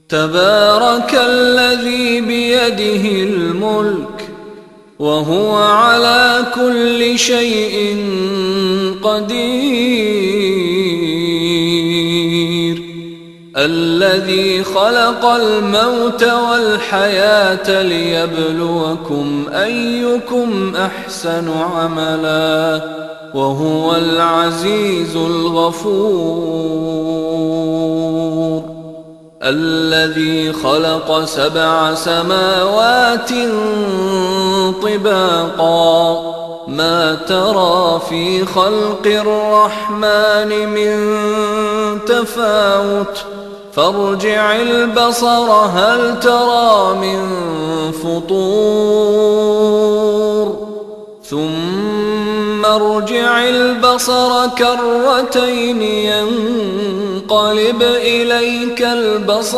تبارك الذي بيده الملك وهو على كل شيء قدير، الذي خلق الموت والحياة ليبلوكم أيكم أحسن عملا وهو العزيز الغفور. الذي خلق 7 سماوات طباقا ما ترى في خلق الرحمن من تفاوت فارجع البصر هل ترى من فطور ثم ارجع البصر كرتين ينقلب إليك البصر